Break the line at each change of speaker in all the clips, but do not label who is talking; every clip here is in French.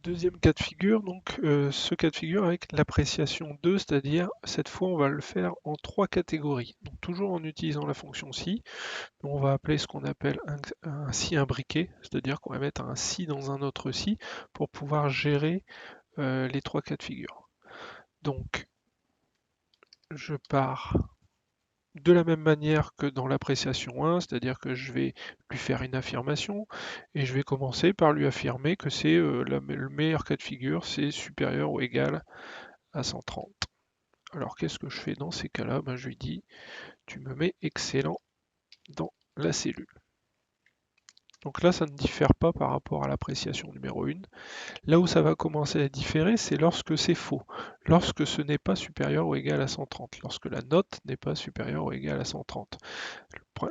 Deuxième cas de figure, donc ce cas de figure avec l'appréciation 2, c'est-à-dire cette fois on va le faire en trois catégories. Donc toujours en utilisant la fonction si, on va appeler ce qu'on appelle un si imbriqué, c'est-à-dire qu'on va mettre un si dans un autre si pour pouvoir gérer les trois cas de figure. Donc je pars de la même manière que dans l'appréciation 1, c'est-à-dire que je vais lui faire une affirmation et je vais commencer par lui affirmer que c'est le meilleur cas de figure, c'est supérieur ou égal à 130. Alors qu'est-ce que je fais dans ces cas-là? Je lui dis, tu me mets excellent dans la cellule. Donc là, ça ne diffère pas par rapport à l'appréciation numéro 1. Là où ça va commencer à différer, c'est lorsque c'est faux, lorsque ce n'est pas supérieur ou égal à 130, lorsque la note n'est pas supérieure ou égale à 130.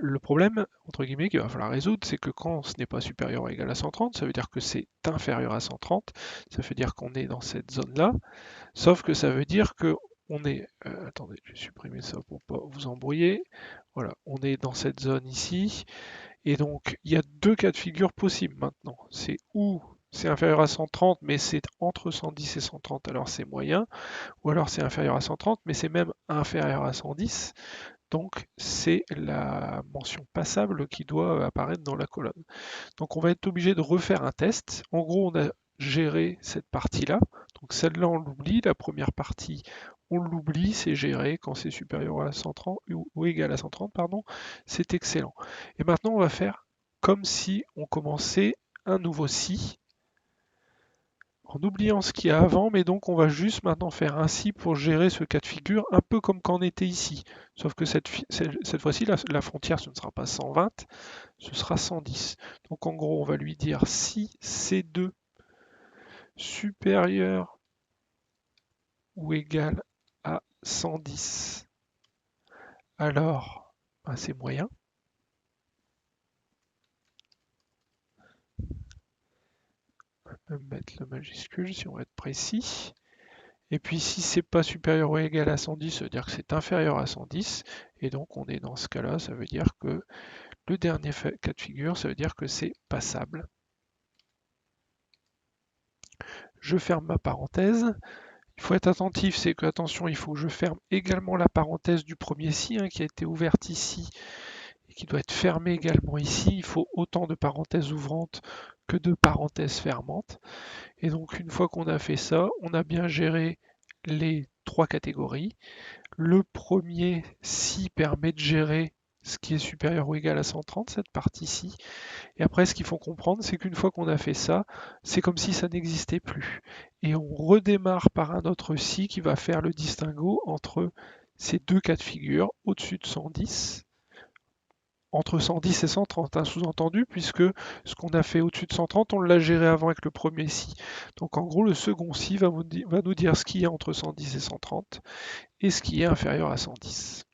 Le problème, entre guillemets, qu'il va falloir résoudre, c'est que quand ce n'est pas supérieur ou égal à 130, ça veut dire que c'est inférieur à 130, ça veut dire qu'on est dans cette zone-là, sauf que ça veut dire que on est... attendez, je vais supprimer ça pour pas vous embrouiller. Voilà, on est dans cette zone ici, et donc il y a deux cas de figure possibles maintenant. C'est où c'est inférieur à 130, mais c'est entre 110 et 130, alors c'est moyen, ou alors c'est inférieur à 130, mais c'est même inférieur à 110, donc c'est la mention passable qui doit apparaître dans la colonne. Donc on va être obligé de refaire un test. En gros, on a géré cette partie-là. Donc celle-là, on l'oublie. La première partie, on l'oublie. C'est géré quand c'est supérieur à 130 ou égal à 130, pardon. C'est excellent. Et maintenant, on va faire comme si on commençait un nouveau si en oubliant ce qu'il y a avant, mais donc on va juste maintenant faire ainsi pour gérer ce cas de figure, un peu comme quand on était ici. Sauf que cette fois-ci, la frontière, ce ne sera pas 120, ce sera 110. Donc en gros, on va lui dire si C2 supérieur ou égal à 110, alors c'est moyen. On va même mettre le majuscule si on veut être précis. Et puis si c'est pas supérieur ou égal à 110, ça veut dire que c'est inférieur à 110. Et donc on est dans ce cas-là, ça veut dire que le dernier cas de figure, ça veut dire que c'est passable. Je ferme ma parenthèse. Il faut être attentif, c'est que, attention, il faut que je ferme également la parenthèse du premier si, qui a été ouverte ici et qui doit être fermée également ici. Il faut autant de parenthèses ouvrantes que de parenthèses fermantes. Et donc une fois qu'on a fait ça, on a bien géré les trois catégories. Le premier si permet de gérer ce qui est supérieur ou égal à 130, cette partie-ci. Et après, ce qu'il faut comprendre, c'est qu'une fois qu'on a fait ça, c'est comme si ça n'existait plus. Et on redémarre par un autre si qui va faire le distinguo entre ces deux cas de figure, au-dessus de 110, entre 110 et 130, sous-entendu, puisque ce qu'on a fait au-dessus de 130, on l'a géré avant avec le premier si. Donc en gros, le second si va nous dire ce qui est entre 110 et 130, et ce qui est inférieur à 110.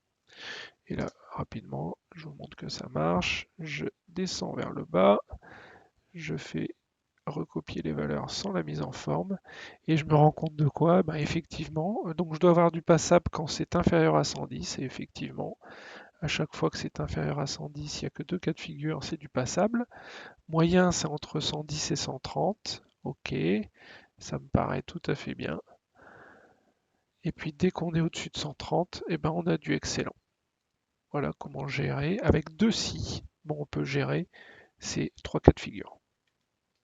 Et là, rapidement, je vous montre que ça marche. Je descends vers le bas, je fais recopier les valeurs sans la mise en forme, et je me rends compte de quoi? Effectivement, donc je dois avoir du passable quand c'est inférieur à 110, et effectivement, à chaque fois que c'est inférieur à 110, il n'y a que deux cas de figure, c'est du passable. Moyen, c'est entre 110 et 130, ok, ça me paraît tout à fait bien. Et puis dès qu'on est au-dessus de 130, on a du excellent. Voilà comment gérer avec deux si. Bon, on peut gérer ces trois cas de figure.